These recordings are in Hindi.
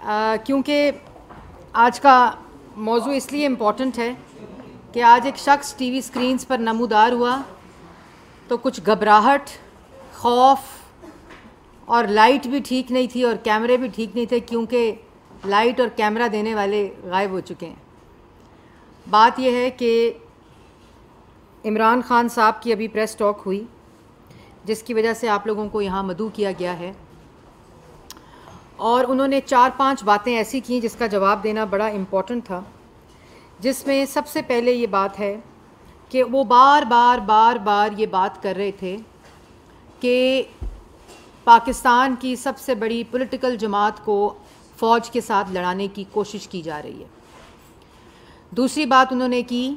क्योंकि आज का मौजू इसलिए इम्पॉर्टेंट है कि आज एक शख्स टीवी स्क्रीन्स पर नमूदार हुआ तो कुछ घबराहट, खौफ और लाइट भी ठीक नहीं थी और कैमरे भी ठीक नहीं थे, क्योंकि लाइट और कैमरा देने वाले गायब हो चुके हैं। बात यह है कि इमरान खान साहब की अभी प्रेस टॉक हुई, जिसकी वजह से आप लोगों को यहाँ मदऊ किया गया है, और उन्होंने 4-5 बातें ऐसी की जिसका जवाब देना बड़ा इम्पॉर्टेंट था। जिसमें सबसे पहले ये बात है कि वो बार बार ये बात कर रहे थे कि पाकिस्तान की सबसे बड़ी पॉलिटिकल जमात को फ़ौज के साथ लड़ाने की कोशिश की जा रही है। दूसरी बात उन्होंने की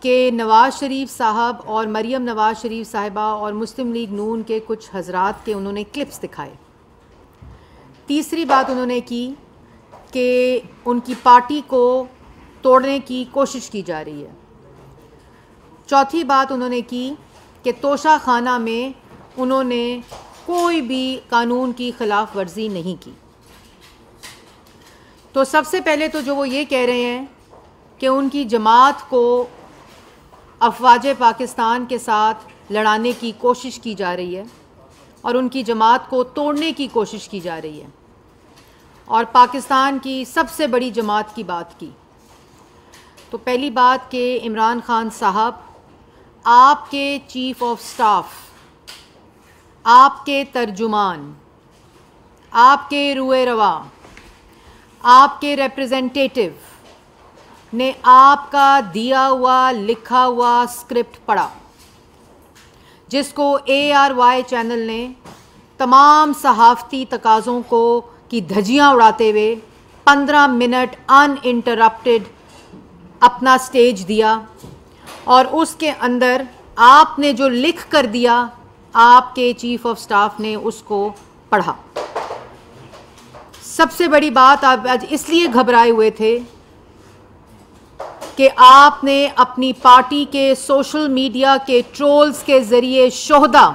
कि नवाज़ शरीफ साहब और मरियम नवाज़ शरीफ साहिबा और मुस्लिम लीग नून के कुछ हजरात के उन्होंने क्लिप्स दिखाए। तीसरी बात उन्होंने की कि उनकी पार्टी को तोड़ने की कोशिश की जा रही है। चौथी बात उन्होंने की कि तोशा खाना में उन्होंने कोई भी कानून की खिलाफ वर्जी नहीं की। तो सबसे पहले तो जो वो ये कह रहे हैं कि उनकी जमात को अफवाज पाकिस्तान के साथ लड़ाने की कोशिश की जा रही है और उनकी जमात को तोड़ने की कोशिश की जा रही है, और पाकिस्तान की सबसे बड़ी जमात की बात की। तो पहली बात कि इमरान खान साहब, आपके चीफ ऑफ स्टाफ, आपके तर्जुमान, आपके रुए रवा, आपके रिप्रेजेंटेटिव ने आपका दिया हुआ लिखा हुआ स्क्रिप्ट पढ़ा, जिसको ARY चैनल ने तमाम सहाफ़ती तकाज़ों को की धज्जियाँ उड़ाते हुए 15 मिनट अनइंटरप्टेड अपना स्टेज दिया, और उसके अंदर आपने जो लिख कर दिया, आपके चीफ ऑफ स्टाफ ने उसको पढ़ा। सबसे बड़ी बात, आप आज इसलिए घबराए हुए थे कि आपने अपनी पार्टी के सोशल मीडिया के ट्रोल्स के ज़रिए शोहदा,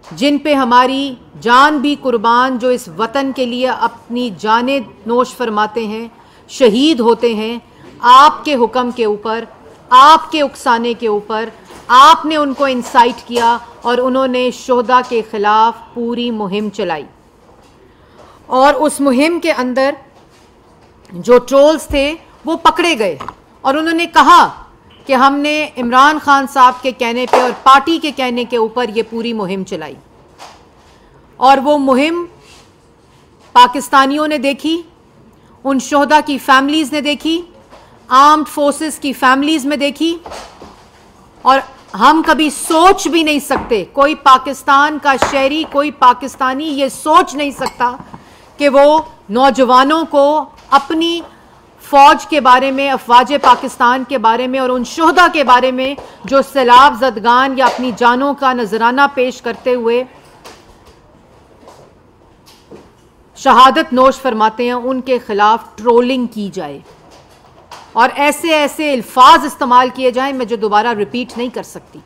जिन पे हमारी जान भी कुर्बान, जो इस वतन के लिए अपनी जानें नोश फरमाते हैं, शहीद होते हैं, आपके हुक्म के ऊपर, आपके उकसाने के ऊपर आपने उनको इंसाइट किया और उन्होंने शोहदा के ख़िलाफ़ पूरी मुहिम चलाई। और उस मुहिम के अंदर जो ट्रोल्स थे वो पकड़े गए और उन्होंने कहा कि हमने इमरान खान साहब के कहने पे और पार्टी के कहने के ऊपर ये पूरी मुहिम चलाई। और वो मुहिम पाकिस्तानियों ने देखी, उन शोहदा की फैमिलीज़ ने देखी, आर्म्ड फोर्सेस की फैमिलीज़ में देखी, और हम कभी सोच भी नहीं सकते, कोई पाकिस्तान का शहरी, कोई पाकिस्तानी ये सोच नहीं सकता कि वो नौजवानों को अपनी फ़ौज के बारे में, अफवाज पाकिस्तान के बारे में और उन शोहदा के बारे में जो सैलाब ज़दगान या अपनी जानों का नजराना पेश करते हुए शहादत नोश फरमाते हैं, उनके ख़िलाफ़ ट्रोलिंग की जाए और ऐसे ऐसे अल्फाज इस्तेमाल किए जाएं मैं जो दोबारा रिपीट नहीं कर सकती।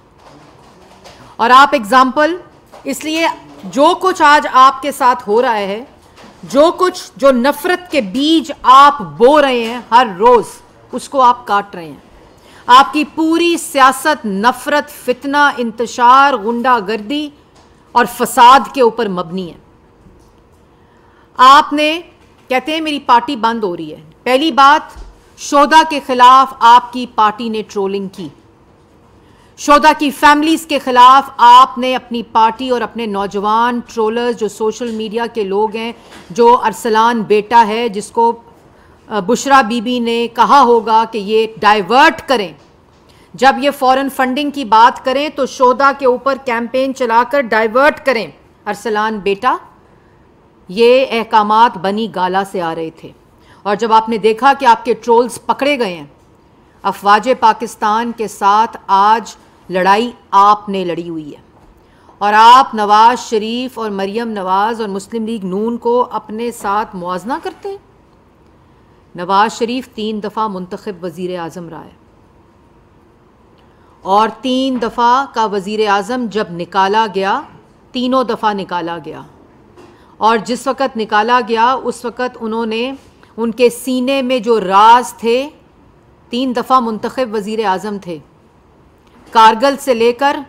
और आप एग्ज़ाम्पल, इसलिए जो कुछ आज आपके साथ हो रहा है, जो कुछ, जो नफ़रत के बीज आप बो रहे हैं हर रोज़, उसको आप काट रहे हैं। आपकी पूरी सियासत नफ़रत, फितना, इंतशार, गुंडागर्दी और फसाद के ऊपर मबनी है। आपने, कहते हैं मेरी पार्टी बंद हो रही है। पहली बात, शोहदा के ख़िलाफ़ आपकी पार्टी ने ट्रोलिंग की, शोहदा की फैमिलीज़ के ख़िलाफ़ आपने अपनी पार्टी और अपने नौजवान ट्रोलर्स, जो सोशल मीडिया के लोग हैं, जो अरसलान बेटा है जिसको बुशरा बीबी ने कहा होगा कि ये डाइवर्ट करें, जब ये फ़ौरन फंडिंग की बात करें तो शोहदा के ऊपर कैंपेन चलाकर डाइवर्ट करें अरसलान बेटा, ये अहकामात बनी गाला से आ रहे थे। और जब आपने देखा कि आपके ट्रोल्स पकड़े गए हैं, अफवाज पाकिस्तान के साथ आज लड़ाई आपने लड़ी हुई है, और आप नवाज़ शरीफ और मरियम नवाज़ और मुस्लिम लीग नून को अपने साथ मुआजना करते हैं। नवाज़ शरीफ 3 दफ़ा मुंतखब वज़ीर आज़म रहा है, और 3 दफ़ा का वज़ीर आज़म जब निकाला गया, तीनों दफ़ा निकाला गया, और जिस वक़्त निकाला गया उस वक़्त उन्होंने उनके सीने में जो राज थे, 3 दफ़ा मुंतखब वज़ीर आज़म थे, कारगिल से लेकर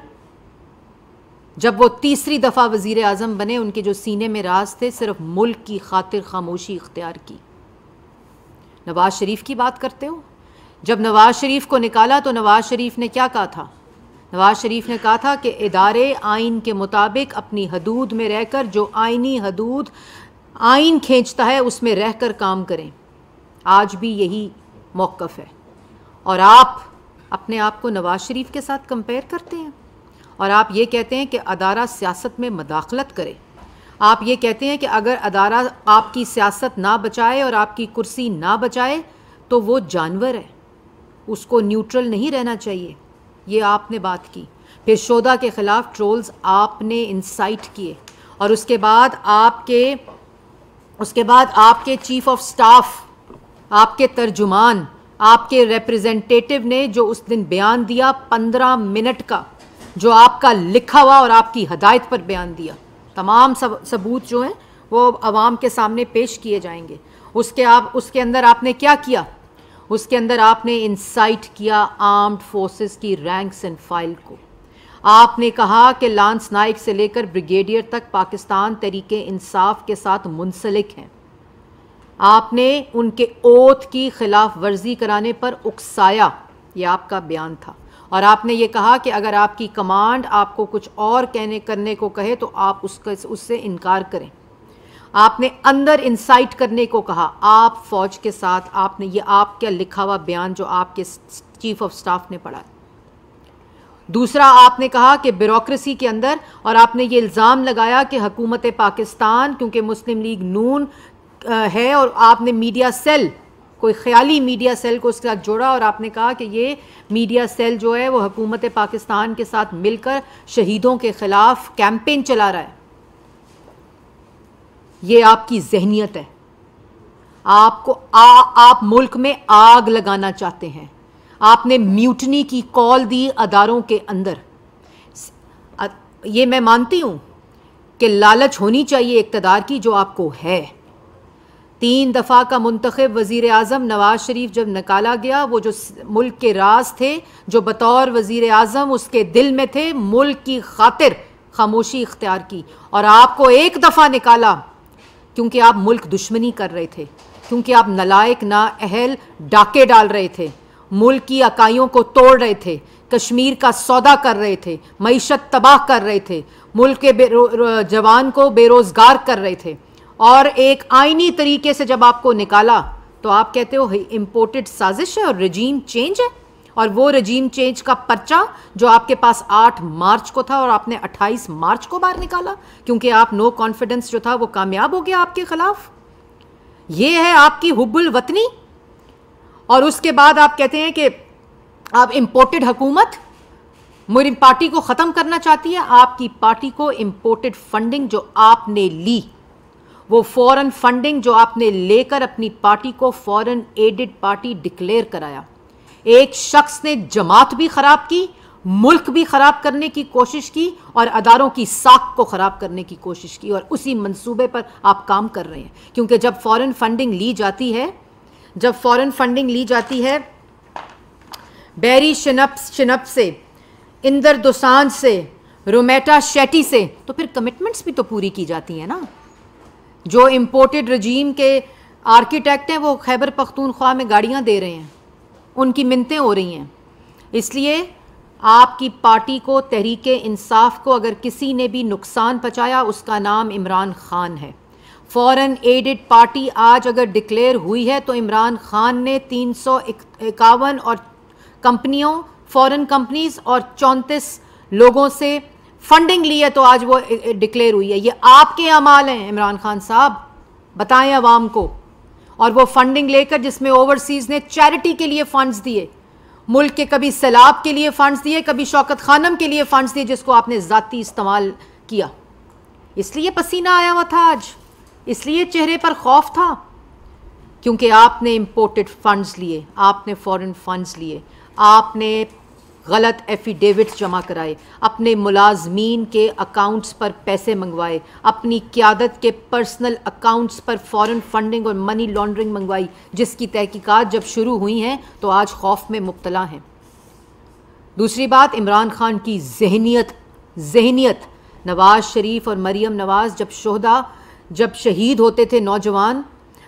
जब वो तीसरी दफ़ा वज़ीर आज़म बने, उनके जो सीने में राज थे सिर्फ मुल्क की खातिर खामोशी इख्तियार की। नवाज़ शरीफ की बात करते हो, जब नवाज़ शरीफ को निकाला तो नवाज़ शरीफ ने क्या कहा था? नवाज़ शरीफ ने कहा था कि इदारे आइन के मुताबिक अपनी हदूद में रहकर, जो आइनी हदूद आइन खींचता है उसमें रहकर काम करें। आज भी यही मौक़िफ़ है और आप अपने आप को नवाज़ शरीफ के साथ कंपेयर करते हैं और आप ये कहते हैं कि अदारा सियासत में मदाखलत करे। आप ये कहते हैं कि अगर अदारा आपकी सियासत ना बचाए और आपकी कुर्सी ना बचाए तो वो जानवर है, उसको न्यूट्रल नहीं रहना चाहिए। ये आपने बात की। फिर शोधा के ख़िलाफ़ ट्रोल्स आपने इंसाइट किए और उसके बाद आपके चीफ़ ऑफ स्टाफ, आपके तर्जुमान, आपके रिप्रेजेंटेटिव ने जो उस दिन बयान दिया 15 मिनट का, जो आपका लिखा हुआ और आपकी हदायत पर बयान दिया, तमाम सबूत जो हैं वो आवाम के सामने पेश किए जाएंगे। उसके अंदर आपने क्या किया? उसके अंदर आपने इंसाइट किया आर्म्ड फोर्सेस की रैंक्स एंड फाइल को। आपने कहा कि लांस नाइक से लेकर ब्रिगेडियर तक पाकिस्तान तहरीके इंसाफ के साथ मुंसलिक हैं। आपने उनके ओथ की खिलाफ वर्जी कराने पर उकसाया, ये आपका बयान था। और आपने ये कहा कि अगर आपकी कमांड आपको कुछ और करने को कहे तो आप उससे इनकार करें। आपने अंदर इंसाइट करने को कहा, आप फौज के साथ। आपने ये आपका लिखा हुआ बयान जो आपके चीफ ऑफ स्टाफ ने पढ़ा। दूसरा, आपने कहा कि ब्यूरोक्रेसी के अंदर, और आपने ये इल्ज़ाम लगाया कि हुकूमत पाकिस्तान क्योंकि मुस्लिम लीग नून है, और आपने मीडिया सेल, कोई ख्याली मीडिया सेल को उसके साथ जोड़ा और आपने कहा कि ये मीडिया सेल जो है वो हुकूमत पाकिस्तान के साथ मिलकर शहीदों के ख़िलाफ़ कैंपेन चला रहा है। ये आपकी जहनियत है। आप मुल्क में आग लगाना चाहते हैं। आपने म्यूटनी की कॉल दी अदारों के अंदर। ये मैं मानती हूँ कि लालच होनी चाहिए इक़्तिदार की, जो आपको है। 3 दफ़ा का मुंतखब वज़ीर आज़म नवाज़ शरीफ जब निकाला गया, वो जो मुल्क के राज थे, जो बतौर वज़ीर आज़म उसके दिल में थे, मुल्क की खातिर खामोशी इख्तियार की। और आपको एक दफ़ा निकाला क्योंकि आप मुल्क दुश्मनी कर रहे थे, क्योंकि आप नलायक ना अहल डाके डाल रहे थे, मुल्क की इकाइयों को तोड़ रहे थे, कश्मीर का सौदा कर रहे थे, मईशत तबाह कर रहे थे, मुल्क के जवान को बेरोज़गार कर रहे थे। और एक आइनी तरीके से जब आपको निकाला तो आप कहते हो इम्पोर्टेड साजिश है और रजीम चेंज है। और वो रजीम चेंज का पर्चा जो आपके पास 8 मार्च को था और आपने 28 मार्च को बाहर निकाला क्योंकि आप नो कॉन्फिडेंस जो था वो कामयाब हो गया आपके खिलाफ। ये है आपकी हुब्बुल वतनी। और उसके बाद आप कहते हैं कि आप इम्पोर्टेड हुकूमत मेरी पार्टी को ख़त्म करना चाहती है। आपकी पार्टी को इम्पोर्टेड फंडिंग जो आपने ली, वो फॉरेन फंडिंग जो आपने लेकर अपनी पार्टी को फॉरेन एडेड पार्टी डिक्लेयर कराया। एक शख्स ने जमात भी ख़राब की, मुल्क भी ख़राब करने की कोशिश की और अदारों की साख को ख़राब करने की कोशिश की। और उसी मंसूबे पर आप काम कर रहे हैं। क्योंकि जब फॉरेन फंडिंग ली जाती है, बैरी शिनप से, इंदर दोसांझ से, रोमेटा शेट्टी से, तो फिर कमिटमेंट्स भी तो पूरी की जाती हैं ना। जो इम्पोर्टेड रजीम के आर्किटेक्ट हैं वो खैबर पख्तूनख्वा में गाड़ियाँ दे रहे हैं, उनकी मिन्नतें हो रही हैं। इसलिए आपकी पार्टी को, तहरीके इंसाफ को, अगर किसी ने भी नुकसान पहुँचाया उसका नाम इमरान खान है। फॉरेन एडेड पार्टी आज अगर डिक्लेयर हुई है तो इमरान खान ने 351 और कंपनियों, फॉरेन कंपनीज और 34 लोगों से फंडिंग ली है तो आज वो डिक्लेयर हुई है। ये आपके अमाल हैं इमरान खान साहब, बताएं अवाम को। और वो फंडिंग लेकर जिसमें ओवरसीज़ ने चैरिटी के लिए फ़ंड्स दिए, मुल्क के कभी सैलाब के लिए फ़ंड्स दिए, कभी शौकत खानम के लिए फ़ंड्स दिए, जिसको आपने ज़ाती इस्तेमाल किया। इसलिए पसीना आया हुआ था आज, इसलिए चेहरे पर खौफ था, क्योंकि आपने इम्पोर्टेड फ़ंड्स लिए, आपने फॉरेन फ़ंड्स लिए, आपने गलत एफिडेविट्स जमा कराए, अपने मुलाजमीन के अकाउंट्स पर पैसे मंगवाए, अपनी क़यादत के पर्सनल अकाउंट्स पर फॉरेन फंडिंग और मनी लॉन्ड्रिंग मंगवाई, जिसकी तहकीकात जब शुरू हुई हैं तो आज खौफ में मुब्तला हैं। दूसरी बात, इमरान खान की जहनीत नवाज शरीफ और मरीम नवाज जब शहीद होते थे नौजवान,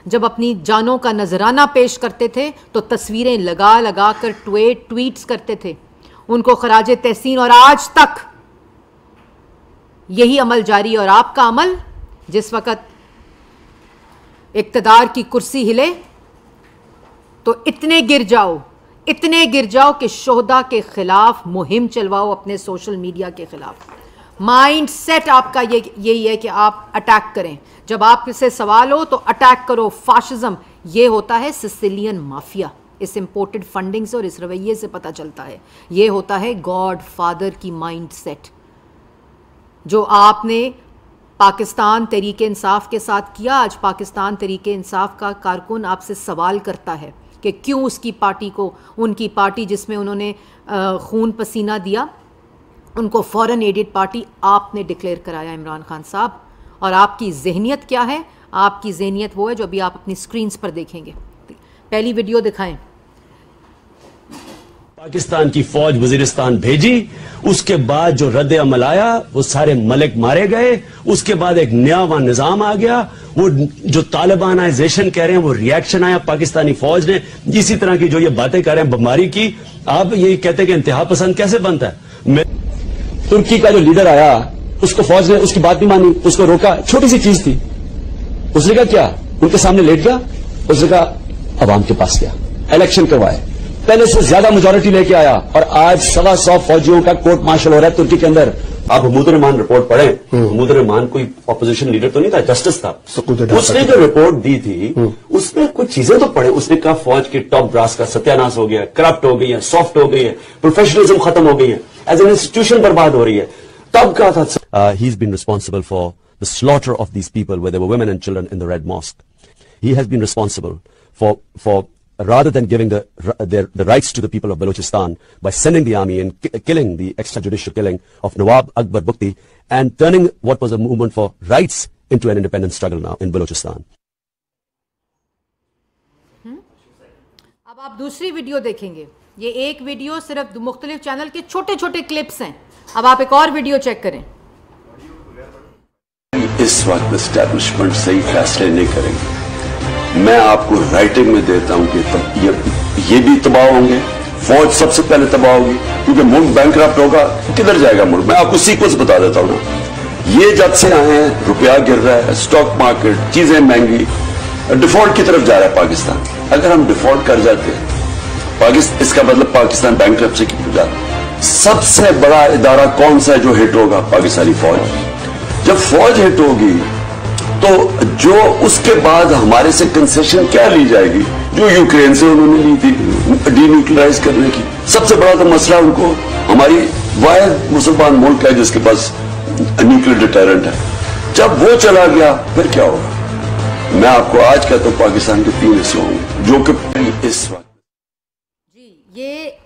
जब अपनी जानों का नजराना पेश करते थे तो तस्वीरें लगा लगा कर ट्वीट्स करते थे, उनको खराजे तहसीन, और आज तक यही अमल जारी। और आपका अमल, जिस वक़्त इक़्तिदार की कुर्सी हिले तो इतने गिर जाओ कि शोहदा के खिलाफ मुहिम चलवाओ, अपने सोशल मीडिया के खिलाफ। माइंड सेट आपका यही है कि आप अटैक करें, जब आपसे सवाल हो तो अटैक करो। फाशिज्म ये होता है सिसिलियन माफिया, इस इंपोर्टेड फंडिंग से और इस रवैये से पता चलता है। ये होता है गॉड फादर की माइंड सेट, जो आपने पाकिस्तान तहरीक इंसाफ के साथ किया। आज पाकिस्तान तहरीक इंसाफ का कारकुन आपसे सवाल करता है कि क्यों उसकी पार्टी को, उनकी पार्टी जिसमें उन्होंने खून पसीना दिया, उनको फॉरेन एडेड पार्टी आपने डिक्लेयर कराया इमरान खान साहब। और आपकी जहनीत क्या है? आपकी जहनीत वो है जो अभी आप अपनी स्क्रीन्स पर देखेंगे। पहली वीडियो दिखाएं। पाकिस्तान की फौज वजीरिस्तान भेजी, उसके बाद जो रद्द अमल आया वो सारे मलिक मारे गए, उसके बाद एक नया वहां निजाम आ गया। वो जो तालिबानाइजेशन कह रहे हैं वो रिएक्शन आया पाकिस्तानी फौज ने। इसी तरह की जो ये बातें कर रहे हैं बीमारी की, आप ये कहते हैं कि इंतहा पसंद कैसे बनता है? तुर्की का जो लीडर आया उसको फौज ने उसकी बात नहीं मानी, उसको रोका, छोटी सी चीज थी। उसने कहा क्या? उनके सामने लेट गया, उसने कहा अवाम के पास गया, इलेक्शन करवाए, पहले से ज्यादा मेजोरिटी लेके आया और आज 125 फौजियों का कोर्ट मार्शल हो रहा है तुर्की के अंदर। आप महमूद रहमान रिपोर्ट पढ़ें, महमूद रहमान कोई ऑपोजिशन लीडर तो नहीं था, जस्टिस था। उसने जो रिपोर्ट दी थी उसमें कुछ चीजें तो पढ़े। उसने कहा फौज की टॉप ब्रास का सत्यानाश हो गया, करप्ट हो गई है, सॉफ्ट हो गई है, प्रोफेशनलिज्म खत्म हो गई है, एज एन इंस्टीट्यूशन बर्बाद हो रही है। तब कहा था he is been responsible for the slaughter of these people where there were women and children in the Red Mosque. He has been responsible for rather than giving the rights to the people of Balochistan by sending the army and killing the extrajudicial killing of Nawab Akbar Bukti and turning what was a movement for rights into an independent struggle now in Balochistan. अब आप दूसरी वीडियो देखेंगे। ये एक वीडियो सिर्फ मुख्तलिफ चैनल के छोटे छोटे क्लिप्स हैं। अब आप एक और वीडियो चेक करें। इस वक्त एस्टैब्लिशमेंट सही फैसले नहीं करेंगे। मैं आपको राइटिंग में देता हूं कि ये भी तबाह होंगे, फौज सबसे पहले तबाह होगी, क्योंकि मुल्क बैंकरप्ट होगा। किधर जाएगा मुल्क? मैं आपको सीक्वेंस बता देता हूं ना। ये जब से आए हैं रुपया गिर रहा है, स्टॉक मार्केट, चीजें महंगी, डिफॉल्ट की तरफ जा रहा है पाकिस्तान। अगर हम डिफॉल्ट कर जाते हैं इसका मतलब पाकिस्तान बैंकरप्सी की तरफ जाता है। सबसे बड़ा इदारा कौन सा है जो हिट होगा? पाकिस्तानी फौज। जब फौज हिट होगी तो जो उसके बाद हमारे से कंसेशन क्या ली जाएगी जो यूक्रेन से उन्होंने ली थी डीन्यूक्लियराइज करने की। सबसे बड़ा तो मसला उनको, हमारी वाहिद मुसलमान मुल्क है जिसके पास न्यूक्लियर डिटरेंट है, जब वो चला गया फिर क्या होगा? मैं आपको आज कहता हूं पाकिस्तान के 3 हिस्से होंगे जो कि इस वक्त। जी, ये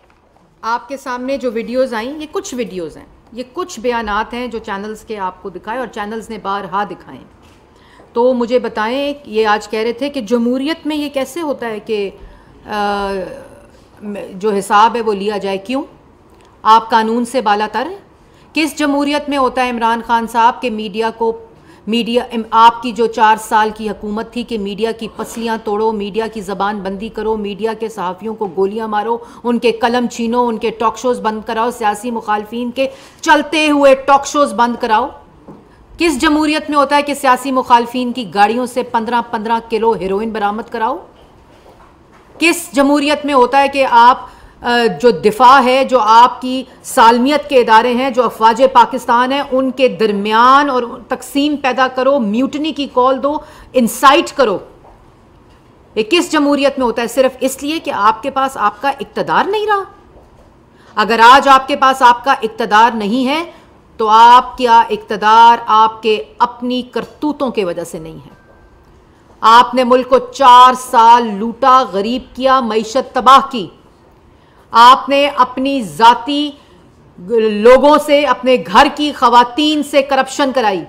आपके सामने जो वीडियोस आई, ये कुछ वीडियोस हैं, ये कुछ बयानात हैं जो चैनल्स के आपको दिखाए और चैनल्स ने बारहा दिखाए। तो मुझे बताएं, ये आज कह रहे थे कि जमहूरियत में ये कैसे होता है कि जो हिसाब है वो लिया जाए? क्यों? आप कानून से बालातर हैं? किस जमहूरियत में होता है इमरान खान साहब के मीडिया आपकी जो 4 साल की हुकूमत थी कि मीडिया की पसलियां तोड़ो, मीडिया की ज़बान बंदी करो, मीडिया के सहाफ़ियों को गोलियां मारो, उनके कलम छीनो, उनके टॉक शोज़ बंद कराओ, सियासी मुखालफिन के चलते हुए टॉक शोज़ बंद कराओ? किस जमहूरियत में होता है कि सियासी मुखालफिन की गाड़ियों से 15-15 किलो हेरोइन बरामद कराओ? किस जमहूरियत में होता है कि आप जो दिफा है, जो आपकी सालमियत के इदारे हैं, जो अफवाज पाकिस्तान है, उनके दरमियान और तकसीम पैदा करो, म्यूटनी की कॉल दो, इंसाइट करो? ये किस जमहूरियत में होता है? सिर्फ इसलिए कि आपके पास आपका इक्तदार नहीं रहा। अगर आज आपके पास आपका इक्तदार नहीं है तो आपका इक्तदार आपके अपनी करतूतों की वजह से नहीं है। आपने मुल्क को 4 साल लूटा, गरीब किया, मईशत तबाह की। आपने अपनी जाती लोगों से, अपने घर की खवातीन से करप्शन कराई।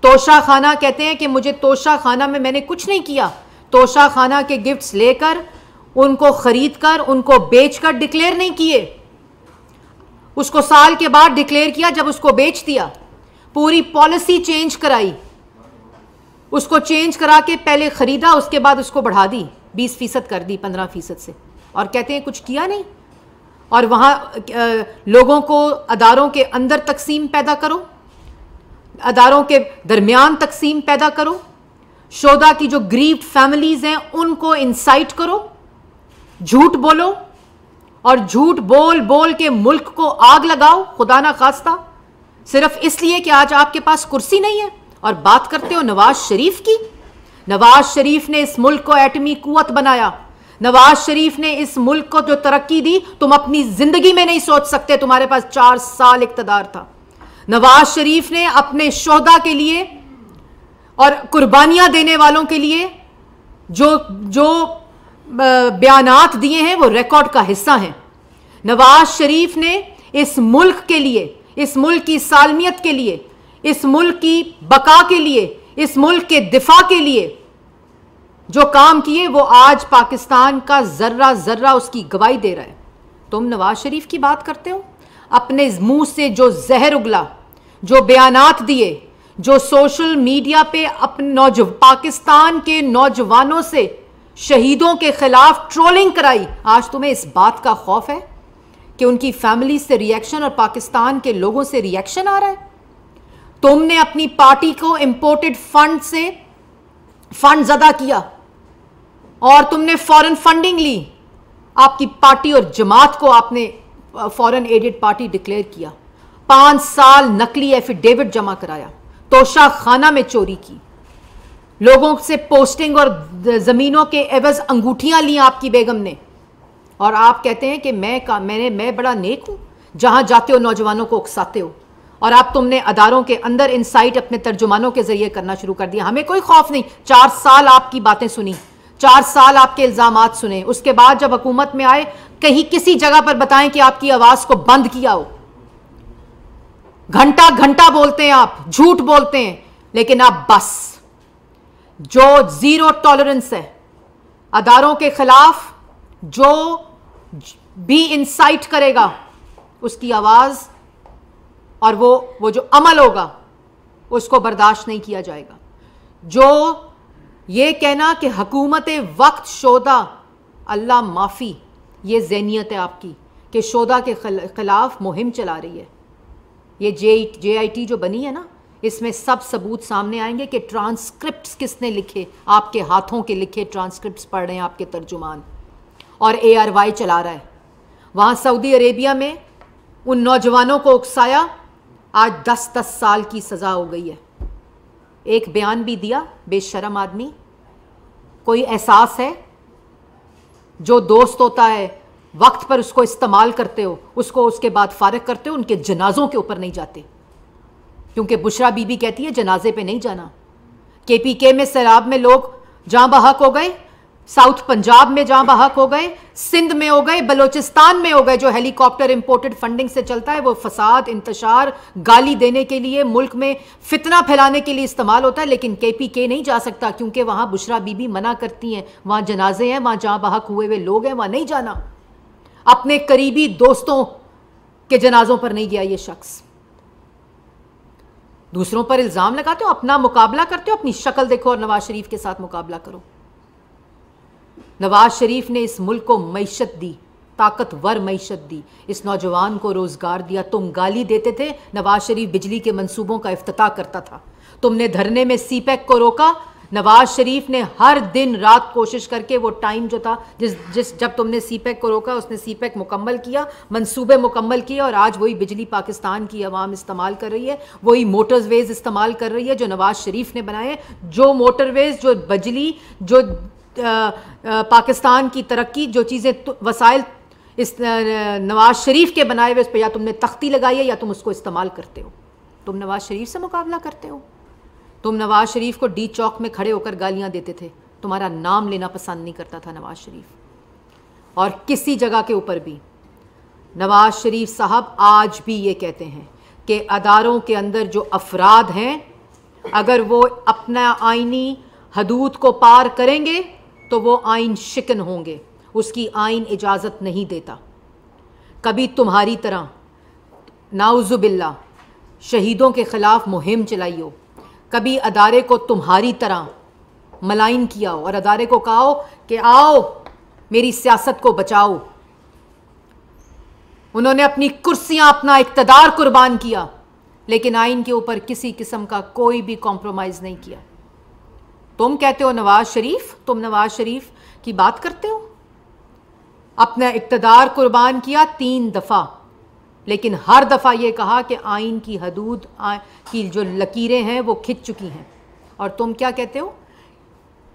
तोशा खाना कहते हैं कि मुझे तोशा खाना में मैंने कुछ नहीं किया। तोशा खाना के गिफ्ट्स लेकर, उनको खरीद कर, उनको बेचकर डिक्लेयर नहीं किए, उसको साल के बाद डिक्लेयर किया जब उसको बेच दिया। पूरी पॉलिसी चेंज कराई, उसको चेंज करा के पहले खरीदा, उसके बाद उसको बढ़ा दी, 20% कर दी 15% से, और कहते हैं कुछ किया नहीं। और वहाँ लोगों को अदारों के अंदर तकसीम पैदा करो, अदारों के दरमियान तकसीम पैदा करो, शोधा की जो ग्रीव्ड फैमिलीज हैं उनको इंसाइट करो, झूठ बोलो और झूठ बोल बोल के मुल्क को आग लगाओ, खुदा ना खास्ता, सिर्फ इसलिए कि आज आपके पास कुर्सी नहीं है। और बात करते हो नवाज शरीफ की। नवाज शरीफ ने इस मुल्क को एटमी कुव्वत बनाया, नवाज शरीफ ने इस मुल्क को जो तरक्की दी तुम अपनी जिंदगी में नहीं सोच सकते। तुम्हारे पास 4 साल इक़्तिदार था। नवाज शरीफ ने अपने शोहदा के लिए और कुर्बानियां देने वालों के लिए जो बयानात दिए हैं वो रिकॉर्ड का हिस्सा हैं। नवाज शरीफ ने इस मुल्क के लिए, इस मुल्क की सालमियत के लिए, इस मुल्क की बका के लिए, इस मुल्क के दिफा के लिए जो काम किए वो आज पाकिस्तान का जर्रा जर्रा उसकी गवाही दे रहा है। तुम नवाज शरीफ की बात करते हो, अपने मुंह से जो जहर उगला, जो बयानात दिए, जो सोशल मीडिया पे अपने पाकिस्तान के नौजवानों से शहीदों के खिलाफ ट्रोलिंग कराई, आज तुम्हें इस बात का खौफ है कि उनकी फैमिली से रिएक्शन और पाकिस्तान के लोगों से रिएक्शन आ रहा है। तुमने अपनी पार्टी को इंपोर्टेड फंड से फंड अदा किया और तुमने फॉरेन फंडिंग ली। आपकी पार्टी और जमात को आपने फॉरेन एडेड पार्टी डिक्लेयर किया। 5 साल नकली एफिडेविट जमा कराया, तोशा खाना में चोरी की, लोगों से पोस्टिंग और जमीनों के एवज अंगूठियां ली आपकी बेगम ने। और आप कहते हैं कि मैं बड़ा नेक हूं, जहां जाते हो नौजवानों को उकसाते हो। और आप तुमने अदारों के अंदर इंसाइट अपने तर्जुमानों के जरिए करना शुरू कर दिया। हमें कोई खौफ नहीं। 4 साल आपकी बातें सुनी, 4 साल आपके इल्जामात सुने, उसके बाद जब हुकूमत में आए कहीं किसी जगह पर बताएं कि आपकी आवाज को बंद किया हो। घंटा घंटा बोलते हैं आप, झूठ बोलते हैं, लेकिन आप बस जो जीरो टॉलरेंस है अदारों के खिलाफ, जो भी इंसाइट करेगा उसकी आवाज और वो जो अमल होगा उसको बर्दाश्त नहीं किया जाएगा। जो ये कहना कि हुकूमत वक्त शोधा, अल्लाह माफ़ी, ये ज़हनियत है आपकी कि शोधा के खिलाफ मुहिम चला रही है। ये JIT जो बनी है ना, इसमें सब सबूत सामने आएंगे कि ट्रांसक्रिप्ट्स किसने लिखे, आपके हाथों के लिखे ट्रांसक्रिप्ट्स पढ़ रहे हैं आपके तर्जुमान, और ARY चला रहा है। वहाँ सऊदी अरेबिया में उन नौजवानों को उकसाया, आज 10-10 साल की सज़ा हो गई है। एक बयान भी दिया, बेशरम आदमी। कोई एहसास है? जो दोस्त होता है वक्त पर उसको इस्तेमाल करते हो, उसको उसके बाद फारिग करते हो, उनके जनाजों के ऊपर नहीं जाते, क्योंकि बुशरा बीबी कहती है जनाजे पे नहीं जाना। KPK में सैलाब में लोग जहां बहक हो गए, साउथ पंजाब में जहां बहक हो गए, सिंध में हो गए, बलोचिस्तान में हो गए। जो हेलीकॉप्टर इंपोर्टेड फंडिंग से चलता है वो फसाद, इंतशार, गाली देने के लिए, मुल्क में फितना फैलाने के लिए इस्तेमाल होता है। लेकिन KPK नहीं जा सकता, क्योंकि वहां बुशरा बीबी मना करती हैं, वहां जनाजे हैं, वहां जहां बहक हुए हुए लोग हैं, वहां नहीं जाना। अपने करीबी दोस्तों के जनाजों पर नहीं गया ये शख्स। दूसरों पर इल्जाम लगाते हो, अपना मुकाबला करते हो, अपनी शक्ल देखो और नवाज शरीफ के साथ मुकाबला करो। नवाज शरीफ ने इस मुल्क को मईशत दी, ताकतवर मईशत दी, इस नौजवान को रोजगार दिया। तुम गाली देते थे, नवाज शरीफ बिजली के मंसूबों का इफ्तिताह करता था। तुमने धरने में CPEC को रोका, नवाज शरीफ ने हर दिन रात कोशिश करके वो टाइम जो था जब तुमने CPEC को रोका, उसने CPEC मुकम्मल किया, मंसूबे मुकम्मल किए, और आज वही बिजली पाकिस्तान की आवाम इस्तेमाल कर रही है, वही मोटरवेज इस्तेमाल कर रही है जो नवाज शरीफ ने बनाए। जो मोटरवेज, जो बिजली, जो पाकिस्तान की तरक्की, जो चीज़ें वसाइल इस नवाज शरीफ के बनाए हुए, उस पर या तुमने तख्ती लगाई है या तुम उसको इस्तेमाल करते हो। तुम नवाज शरीफ से मुकाबला करते हो। तुम नवाज शरीफ को D चौक में खड़े होकर गालियां देते थे, तुम्हारा नाम लेना पसंद नहीं करता था नवाज शरीफ। और किसी जगह के ऊपर भी। नवाज शरीफ साहब आज भी ये कहते हैं कि अदारों के अंदर जो अफराद हैं, अगर वो अपना आइनी हदूद को पार करेंगे तो वो आइन शिकन होंगे, उसकी आइन इजाज़त नहीं देता। कभी तुम्हारी तरह नाउजुबिल्ला शहीदों के ख़िलाफ़ मुहिम चलाई हो, कभी अदारे को तुम्हारी तरह मलाइन किया हो और अदारे को कहा हो कि आओ मेरी सियासत को बचाओ। उन्होंने अपनी कुर्सियां, अपना इक़्तिदार कुर्बान किया, लेकिन आइन के ऊपर किसी किस्म का कोई भी कॉम्प्रोमाइज़ नहीं किया। तुम कहते हो नवाज शरीफ, तुम नवाज शरीफ की बात करते हो, अपना इक़्तिदार कुर्बान किया 3 दफ़ा, लेकिन हर दफ़ा ये कहा कि आइन की हदूद की जो लकीरें हैं वो खिंच चुकी हैं। और तुम क्या कहते हो?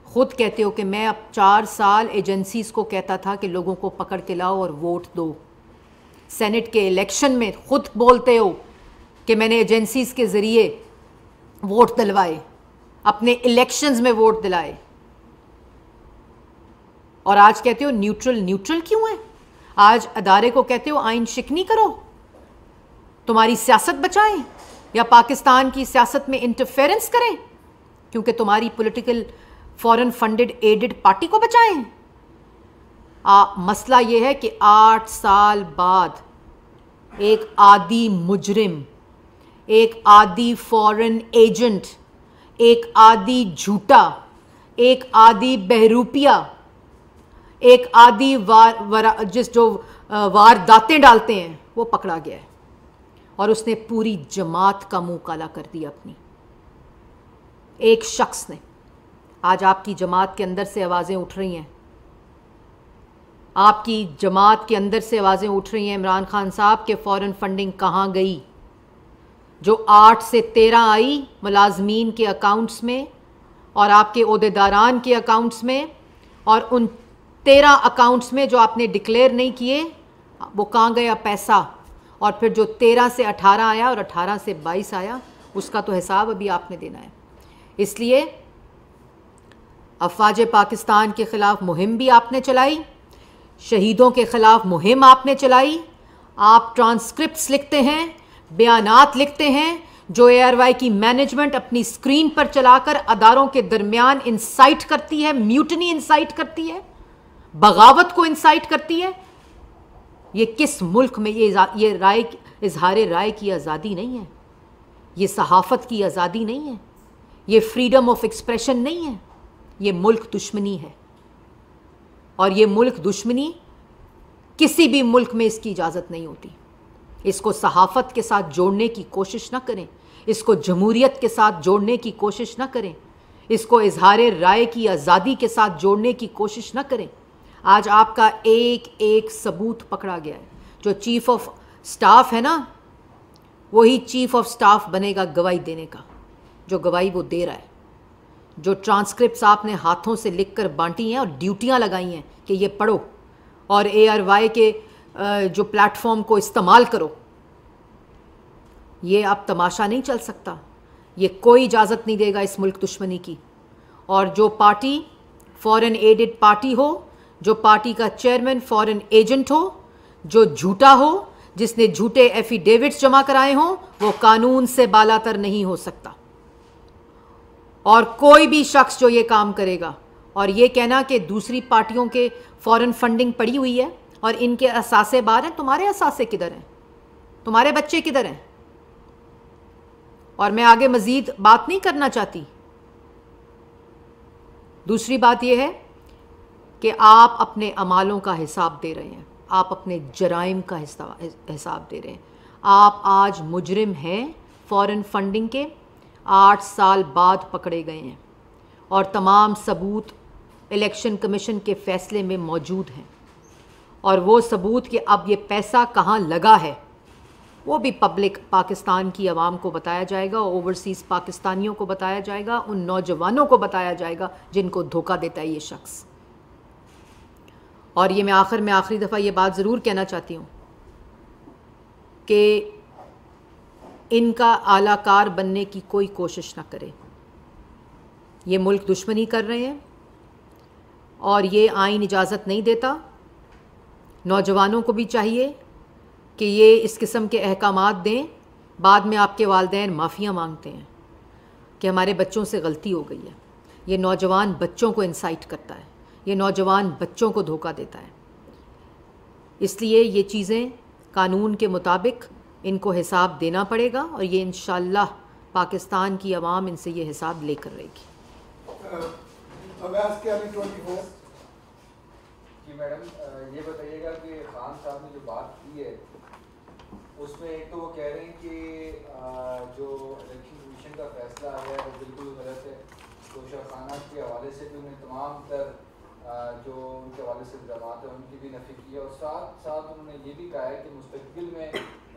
ख़ुद कहते हो कि मैं अब 4 साल एजेंसीज़ को कहता था कि लोगों को पकड़ के लाओ और वोट दो। सेनेट के इलेक्शन में ख़ुद बोलते हो कि मैंने एजेंसीज़ के ज़रिए वोट दिलवाए, अपने इलेक्शंस में वोट दिलाए, और आज कहते हो न्यूट्रल। न्यूट्रल क्यों है? आज अदारे को कहते हो आइन शिकनी करो, तुम्हारी सियासत बचाएं या पाकिस्तान की सियासत में इंटरफेरेंस करें, क्योंकि तुम्हारी political foreign funded aided party को बचाएं। मसला ये है कि 8 साल बाद एक आदी मुजरिम, एक आदी फॉरेन एजेंट, एक आदी झूठा, एक आदी बहरूपिया, एक आदी जो वारदातें डालते हैं वो पकड़ा गया है, और उसने पूरी जमात का मुंह काला कर दिया अपनी। एक शख्स ने। आज आपकी जमात के अंदर से आवाज़ें उठ रही हैं, आपकी जमात के अंदर से आवाज़ें उठ रही हैं इमरान खान साहब के फ़ॉरेन फंडिंग कहाँ गई, जो 8 से 13 आई मुलाजमीन के अकाउंट्स में और आपके ओहदेदारान के अकाउंट्स में, और उन 13 अकाउंट्स में जो आपने डिक्लेयर नहीं किए वो कहाँ गया पैसा, और फिर जो 13 से 18 आया और 18 से 22 आया उसका तो हिसाब अभी आपने देना है। इसलिए अफवाज पाकिस्तान के ख़िलाफ़ मुहिम भी आपने चलाई, शहीदों के ख़िलाफ़ मुहिम आपने चलाई। आप ट्रांसक्रिप्ट्स लिखते हैं, बयानात लिखते हैं जो ARY की मैनेजमेंट अपनी स्क्रीन पर चलाकर अदारों के दरमियान इंसाइट करती है, म्यूटनी इंसाइट करती है, बगावत को इंसाइट करती है। ये किस मुल्क में ये राय, इजहार राय की आज़ादी नहीं है, ये सहाफ़त की आज़ादी नहीं है, ये फ्रीडम ऑफ एक्सप्रेशन नहीं है, ये मुल्क दुश्मनी है। और ये मुल्क दुश्मनी किसी भी मुल्क में इसकी इजाज़त नहीं होती। इसको सहाफ़त के साथ जोड़ने की कोशिश ना करें, इसको जमहूरियत के साथ जोड़ने की कोशिश ना करें, इसको इजहार राय की आज़ादी के साथ जोड़ने की कोशिश ना करें। आज आपका एक एक सबूत पकड़ा गया है। जो चीफ़ ऑफ स्टाफ है ना, वही चीफ़ ऑफ स्टाफ बनेगा गवाही देने का, जो गवाही वो दे रहा है। जो ट्रांसक्रिप्ट्स आपने हाथों से लिखकर बांटी हैं और ड्यूटियां लगाई हैं कि ये पढ़ो और ARY के जो प्लेटफॉर्म को इस्तेमाल करो, ये अब तमाशा नहीं चल सकता। ये कोई इजाज़त नहीं देगा इस मुल्क दुश्मनी की। और जो पार्टी फॉरेन एडेड पार्टी हो, जो पार्टी का चेयरमैन फॉरेन एजेंट हो, जो झूठा हो, जिसने झूठे एफिडेविट्स जमा कराए हों, वो कानून से बालातर नहीं हो सकता। और कोई भी शख्स जो ये काम करेगा और ये कहना कि दूसरी पार्टियों के फॉरेन फंडिंग पड़ी हुई है और इनके असासे बाहर हैं, तुम्हारे असासे किधर हैं? तुम्हारे बच्चे किधर हैं? और मैं आगे मज़ीद बात नहीं करना चाहती। दूसरी बात यह है कि आप अपने अमालों का हिसाब दे रहे हैं, आप अपने जराइम का हिसाब दे रहे हैं। आप आज मुजरिम हैं फॉरेन फंडिंग के, 8 साल बाद पकड़े गए हैं और तमाम सबूत इलेक्शन कमीशन के फ़ैसले में मौजूद हैं। और वो सबूत कि अब ये पैसा कहाँ लगा है वो भी पब्लिक पाकिस्तान की आवाम को बताया जाएगा, ओवरसीज़ पाकिस्तानियों को बताया जाएगा, उन नौजवानों को बताया जाएगा जिनको धोखा देता है ये शख्स। और ये मैं आखिरी दफ़ा ये बात ज़रूर कहना चाहती हूँ कि इनका आलाकार बनने की कोई कोशिश ना करें। ये मुल्क दुश्मनी कर रहे हैं और ये आइन इजाज़त नहीं देता नौजवानों को भी चाहिए कि ये इस किस्म के अहकामात दें। बाद में आपके वालिदैन माफ़ियाँ मांगते हैं कि हमारे बच्चों से गलती हो गई है। ये नौजवान बच्चों को इंसाइट करता है, ये नौजवान बच्चों को धोखा देता है। इसलिए ये चीज़ें कानून के मुताबिक इनको हिसाब देना पड़ेगा और ये इंशाअल्लाह पाकिस्तान की आवाम इनसे ये हिसाब लेकर रहेगी। जी मैडम, ये बताइएगा कि खान साहब ने जो बात की है उसमें एक तो वो कह रहे हैं कि जो इलेक्शन कमीशन का फैसला आया है वो बिल्कुल गलत है। तोशाखाना के हवाले से भी उन्हें तमाम तर जो उनके हवाले से इल्ज़ाम है उनकी भी नफ़ी की है और साथ साथ उन्होंने ये भी कहा है कि मुस्तक़बिल में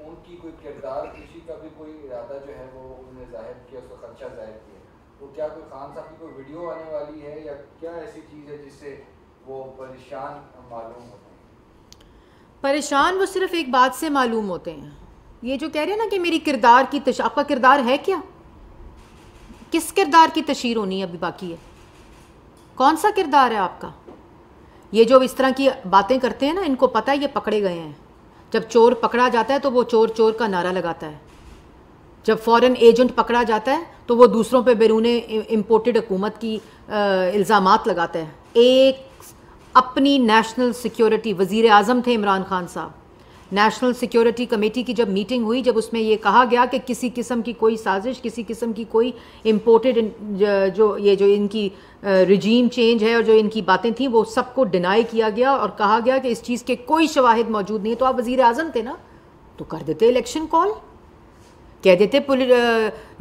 उनकी कोई किरदार किसी का भी कोई इरादा जो है वो उन्होंने ज़ाहिर किया, उसका खदशा ज़ाहिर किया। तो क्या कोई खान साहब की कोई वीडियो आने वाली है या क्या ऐसी चीज़ है जिससे वो परेशान मालूम होते हैं? परेशान वो सिर्फ एक बात से मालूम होते हैं, ये जो कह रहे हैं ना कि मेरी किरदार की आपका किरदार है क्या? किस किरदार की तशहीर होनी अभी बाकी है? कौन सा किरदार है आपका? ये जो इस तरह की बातें करते हैं ना, इनको पता है ये पकड़े गए हैं। जब चोर पकड़ा जाता है तो वो चोर चोर का नारा लगाता है। जब फॉरेन एजेंट पकड़ा जाता है तो वो दूसरों पे बैरूने इम्पोर्टेड हुकूमत की इल्ज़ामात लगाता है। एक अपनी नेशनल सिक्योरिटी, वज़ीर आज़म थे इमरान खान साहब, नेशनल सिक्योरिटी कमेटी की जब मीटिंग हुई, जब उसमें ये कहा गया कि किसी किस्म की कोई साजिश, किसी किस्म की कोई इम्पोर्टेड जो इनकी रिजीम चेंज है और जो इनकी बातें थी वो सबको डिनाई किया गया और कहा गया कि इस चीज़ के कोई शवाहिद मौजूद नहीं है। तो आप वज़ीर आज़म थे ना, तो कर देते इलेक्शन कॉल, कह देते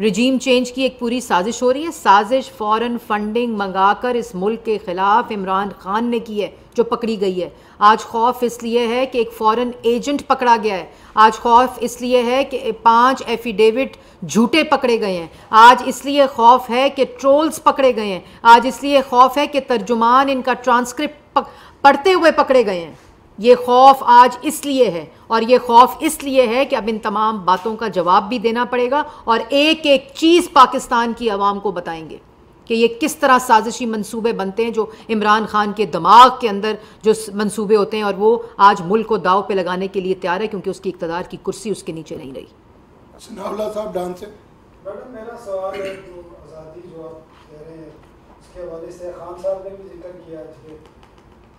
रिजीम चेंज की एक पूरी साजिश हो रही है। साजिश फॉरेन फंडिंग मंगाकर इस मुल्क के ख़िलाफ़ इमरान खान ने की है जो पकड़ी गई है। आज खौफ इसलिए है कि एक फॉरेन एजेंट पकड़ा गया है, आज खौफ इसलिए है कि 5 एफिडेविट झूठे पकड़े गए हैं, आज इसलिए खौफ है कि ट्रोल्स पकड़े गए हैं, आज इसलिए खौफ है कि तर्जुमान इनका ट्रांसक्रिप्ट पढ़ते हुए पकड़े गए हैं। ये खौफ आज इसलिए है और ये खौफ इसलिए है कि अब इन तमाम बातों का जवाब भी देना पड़ेगा और एक एक चीज़ पाकिस्तान की आवाम को बताएंगे कि ये किस तरह साजिशी मंसूबे बनते हैं, जो इमरान खान के दिमाग के अंदर जो मंसूबे होते हैं, और वो आज मुल्क को दाव पे लगाने के लिए तैयार है क्योंकि उसकी इक़्तिदार की कुर्सी उसके नीचे नहीं रही। सनाउल्लाह साहब डांस से मैडम, मेरा सवाल है जो आज़ादी जो आप कह रहे हैं उसके हवाले से खान साहब ने भी जिक्र किया आज के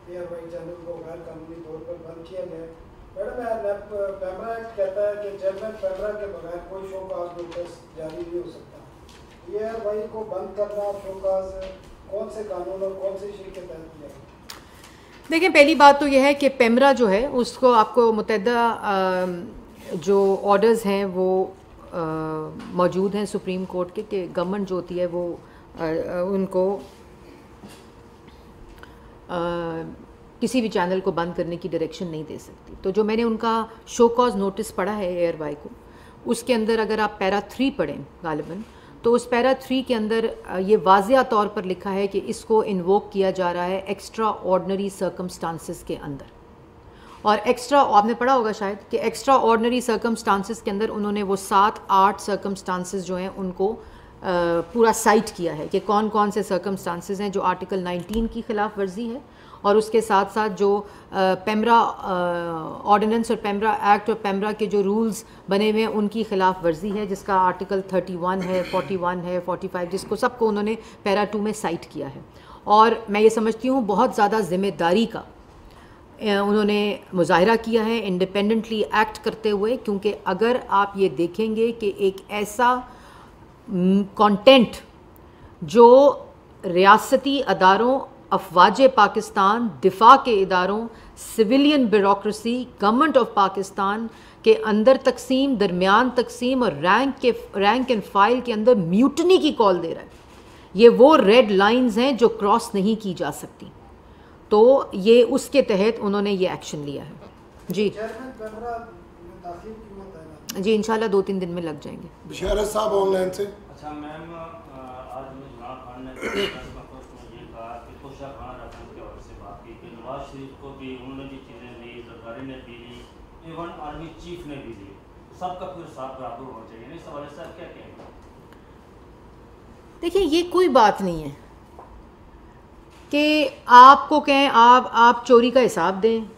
एयरवाई चैनल को गैर कानूनी तौर पर बंद किया गया। मैडम, पैमरा एक्ट कहता है कि चेयरमैन पैमरा के बगैर कोई शोकाज नोटिस जारी नहीं हो सकता। एयरवाई को बंद करना शोकाज कौन से कानून और कौन से इशू के तहत किया? देखिए, पहली बात तो यह है कि पैमरा जो है उसको आपको मुतअद्दिदा जो ऑर्डर्स हैं वो मौजूद हैं सुप्रीम कोर्ट के कि गवर्नमेंट जो होती है वो उनको किसी भी चैनल को बंद करने की डायरेक्शन नहीं दे सकती। तो जो मैंने उनका शो कॉज नोटिस पढ़ा है एयरवाई को, उसके अंदर अगर आप पैरा 3 पढ़ें गालिबन, तो उस पैरा 3 के अंदर ये वाज़िया तौर पर लिखा है कि इसको इन्वोक किया जा रहा है एक्स्ट्रा ऑर्डनरी सर्कमस्टांसिस के अंदर। और एक्स्ट्रा, आपने पढ़ा होगा शायद कि एक्स्ट्रा ऑर्डनरी सर्कमस्टांसिस के अंदर उन्होंने वो 7-8 सर्कमस्टांसिस जो हैं उनको पूरा साइट किया है कि कौन कौन से सर्कमस्टांसिस हैं जो आर्टिकल 19 की ख़िलाफ़ वर्जी है, और उसके साथ साथ जो पैमरा ऑर्डिनेंस और पैमरा एक्ट और पैमरा के जो रूल्स बने हुए हैं उनकी ख़िलाफ़ वर्जी है, जिसका आर्टिकल 31 है, 41 है, 45, जिसको सबको उन्होंने पैरा 2 में साइट किया है। और मैं ये समझती हूँ बहुत ज़्यादा ज़िम्मेदारी का उन्होंने मुजाहिरा किया है इंडिपेंडेंटली एक्ट करते हुए, क्योंकि अगर आप ये देखेंगे कि एक ऐसा कंटेंट जो रियासती अदारों, अफवाज पाकिस्तान, दिफा के इदारों, civilian bureaucracy, government of Pakistan के अंदर तकसीम, दरमियान तकसीम और रैंक एंड फाइल के अंदर म्यूटनी की कॉल दे रहा है, ये वो रेड लाइंस हैं जो क्रॉस नहीं की जा सकती। तो ये उसके तहत उन्होंने ये एक्शन लिया है। जी जी, इंशाल्लाह 2-3 दिन में लग जाएंगे। बशारत साहब ऑनलाइन से। अच्छा मैम, आज इमरान खान ने ये कहा कि तोशाखाना रेफरेंस के हवाले से बात की कि नवाज शरीफ को भी उन्होंने भी चीज़ें दी, सरकारी ने भी ली, इवन आर्मी चीफ ने भी दी, सबका फिर साथ बराबर होना चाहिए। इस हवाले से आप क्या कहेंगे? देखिए, ये कोई बात नहीं है कि आपको कहें आप चोरी का हिसाब दें,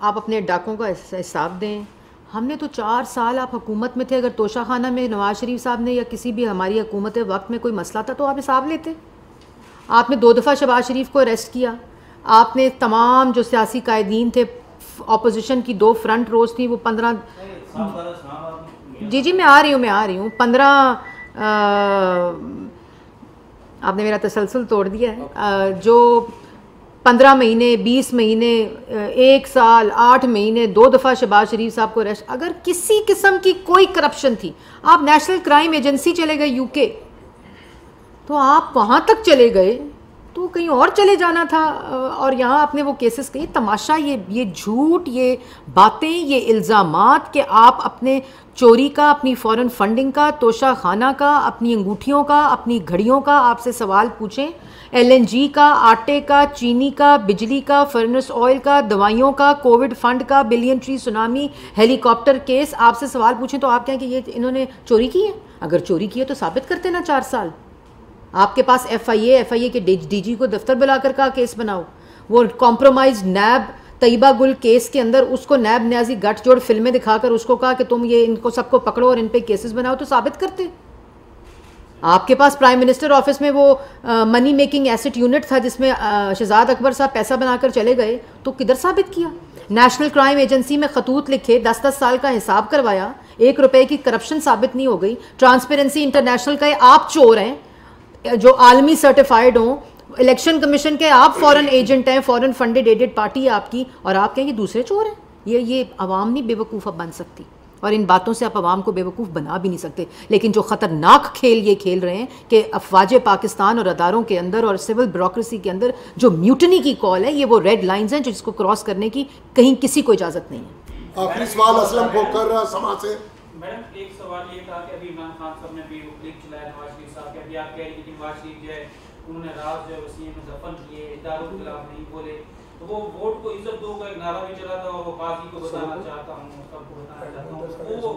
आप अपने डाकों का हिसाब दें। हमने तो 4 साल आप हुकूमत में थे, अगर तोशाखाना में नवाज शरीफ साहब ने या किसी भी हमारी हुकूमत वक्त में कोई मसला था तो आप हिसाब लेते। आपने 2 दफ़ा शहबाज शरीफ को अरेस्ट किया, आपने तमाम जो सियासी कायदीन थे, अपोजिशन की 2 फ्रंट रोज थी, वो 15 जी मैं आ रही हूँ 15 आपने मेरा तसलसल तोड़ दिया है। जो 15 महीने, 20 महीने, 1 साल, 8 महीने, 2 दफ़ा शहबाज शरीफ साहब को अरेस्ट। अगर किसी किस्म की कोई करप्शन थी, आप नेशनल क्राइम एजेंसी चले गए यूके, तो आप वहाँ तक चले गए तो कहीं और चले जाना था। और यहाँ आपने वो केसेस कही। तमाशा ये झूठ, ये बातें, ये इल्ज़ामात कि आप अपने चोरी का, अपनी फॉरेन फंडिंग का, तोशा खाना का, अपनी अंगूठियों का, अपनी घड़ियों का आपसे सवाल पूछें, LNG का, आटे का, चीनी का, बिजली का, फर्नेस ऑयल का, दवाइयों का, कोविड फंड का, billion tree tsunami, helicopter case, आपसे सवाल पूछें तो आप कहें कि ये इन्होंने चोरी की है। अगर चोरी की है तो साबित करते ना 4 साल। आपके पास FIA के DG को दफ्तर बुलाकर का केस बनाओ। वो कॉम्प्रोमाइज नैब तैयबा गुल केस के अंदर उसको नैब न्याजी गठजोड़ फिल्में दिखाकर उसको कहा कि तुम ये इनको सबको पकड़ो और इन पे केसेस बनाओ, तो साबित करते। आपके पास प्राइम मिनिस्टर ऑफिस में वो मनी मेकिंग एसेट यूनिट था जिसमें शहजाद अकबर साहब पैसा बनाकर चले गए, तो किधर साबित किया। नेशनल क्राइम एजेंसी में खतूत लिखे, 10-10 साल का हिसाब करवाया, 1 रुपए की करप्शन साबित नहीं हो गई। ट्रांसपेरेंसी इंटरनेशनल का आप चोर हैं जो आलमी सर्टिफाइड हों, इलेक्शन कमीशन के आप फॉरेन एजेंट हैं, फॉरेन फंडेड एडेड पार्टी है आपकी, और आप कहें कि दूसरे चोर हैं। ये अवाम नहीं बेवकूफ़ अब बन सकती, और इन बातों से आप अवाम को बेवकूफ़ बना भी नहीं सकते। लेकिन जो ख़तरनाक खेल ये खेल रहे हैं कि अफवाज पाकिस्तान और अदारों के अंदर और सिविल ब्यूरोक्रेसी के अंदर जो म्यूटनी की कॉल है, ये वो रेड लाइंस हैं जिसको क्रॉस करने की कहीं किसी को इजाज़त नहीं है। आखिरी सवाल असलम को कर रहा समा से। मैडम एक सवाल ये था कि अभी इमरान खान साहब ने भी क्लिप चलाया नवाज शरीफ साहब के, अभी आप कह रही थी कि नवाज शरीफ जो है उन्होंने राज जो है वसीम में दफन किए, इदारों के खिलाफ नहीं बोले, तो वो वोट को इज्जत दो का एक नारा भी चला था और वो बाकी को बताना चाहता हूँ, सबको बताना चाहता हूँ, वो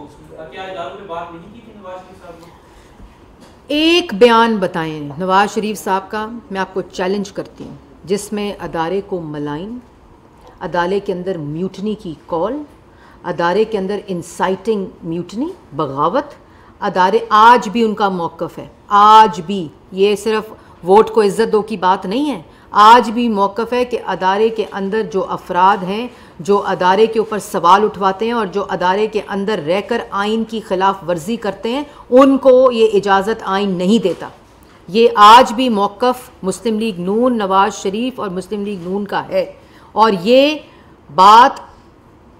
क्या इदारों में बात नहीं की थी नवाज शरीफ साहब ने? एक बयान बताएं नवाज शरीफ साहब का, मैं आपको चैलेंज करती हूँ, जिसमें अदारे को मलाइन, अदाले के अंदर म्यूटनी की कॉल, अदारे के अंदर इंसाइटिंग म्यूटनी, बगावत, अदारे आज भी उनका मौक़िफ़ है। आज भी ये सिर्फ वोट को इज़्ज़त दो की बात नहीं है, आज भी मौक़िफ़ है कि अदारे के अंदर जो अफराद हैं, जो अदारे के ऊपर सवाल उठवाते हैं और जो अदारे के अंदर रहकर आइन की खिलाफ वर्जी करते हैं, उनको ये इजाज़त आइन नहीं देता। ये आज भी मौक़िफ़ मुस्लिम लीग नून, नवाज शरीफ और मुस्लिम लीग नून का है। और ये बात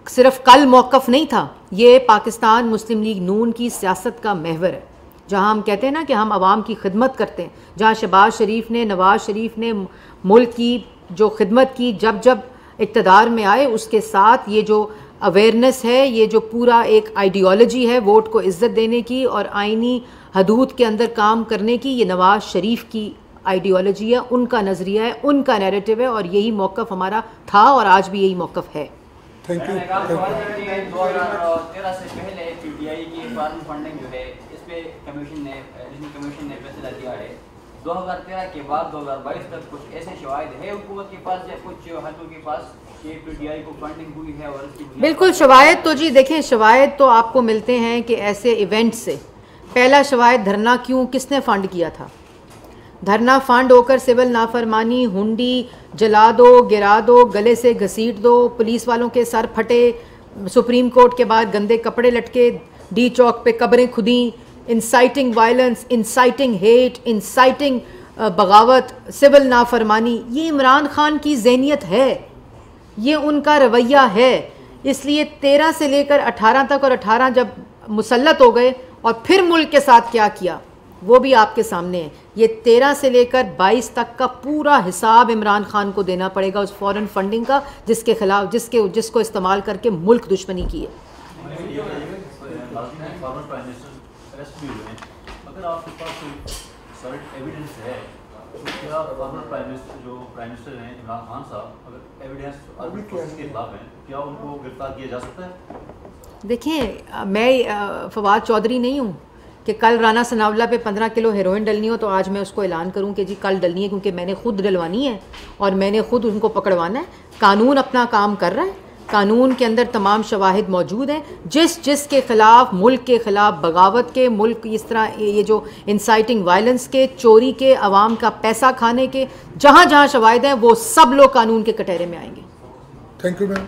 सिर्फ कल मौक़िफ़ नहीं था, ये पाकिस्तान मुस्लिम लीग नून की सियासत का महवर है, जहाँ हम कहते हैं ना कि हम आवाम की खिदमत करते हैं, जहाँ शहबाज शरीफ ने, नवाज शरीफ ने मुल्क की जो खिदमत की, जब जब इक़्तिदार में आए, उसके साथ ये जो अवेयरनेस है, ये जो पूरा एक आइडियोलॉजी है वोट को इज़्ज़त देने की और आइनी हदूद के अंदर काम करने की, ये नवाज शरीफ की आइडियोलॉजी है, उनका नज़रिया है, उनका नैरेटिव है, और यही मौक़िफ़ हमारा था और आज भी यही मौक़िफ़ है। Thank you. 2013 से पहले PTI की फॉरेन फंडिंग जो है इस पे कमीशन ने फैसला दिया है। 2013 के बाद 2022 तक कुछ ऐसे शवाहिद है हुकूमत के पास या कुछ हाथों के पास कि PTI को फंडिंग हुई है? और इसकी बिल्कुल शवाहिद तो जी देखें, शवाहिद तो आपको मिलते हैं कि ऐसे इवेंट से। पहला शवाहिद धरना क्यों, किसने फ़ंड किया था? धरना फंड होकर सिविल नाफरमानी, हुंडी जला दो, गिरा दो, गले से घसीट दो, पुलिस वालों के सर फटे, सुप्रीम कोर्ट के बाद गंदे कपड़े लटके, डी चौक पे कब्रें खुदी, inciting violence, inciting hate, inciting बगावत, सिविल नाफरमानी, ये इमरान खान की ज़हनियत है, ये उनका रवैया है। इसलिए 13 से लेकर 18 तक, और 18 जब मुसल्लत हो गए और फिर मुल्क के साथ क्या किया वो भी आपके सामने है। ये 13 से लेकर 22 तक का पूरा हिसाब इमरान खान को देना पड़ेगा उस फॉरेन फंडिंग का, जिसके खिलाफ जिसको इस्तेमाल करके मुल्क दुश्मनी की है। अगर आपके पास सॉलिड एविडेंस है तो क्या फॉर्मर प्राइम मिनिस्टर हैं इमरान खान साहब, अगर एविडेंस के खिलाफ हैं, क्या उनको गिरफ्तार किया जा सकता है? देखिए, मैं फवाद चौधरी नहीं हूँ कि कल राना सनाउल्लाह पे 15 किलो हेरोइन डलनी हो तो आज मैं उसको ऐलान करूं कि जी कल डलनी है, क्योंकि मैंने खुद डलवानी है और मैंने खुद उनको पकड़वाना है। कानून अपना काम कर रहा है, कानून के अंदर तमाम शवाहिद मौजूद हैं। जिस के ख़िलाफ़, मुल्क के ख़िलाफ़ बगावत के, मुल्क इस तरह ये जो इंसाइटिंग वायलेंस के, चोरी के, अवाम का पैसा खाने के, जहाँ जहाँ शवाहिद हैं वो सब लोग कानून के कटहरे में आएंगे। Thank you ma'am.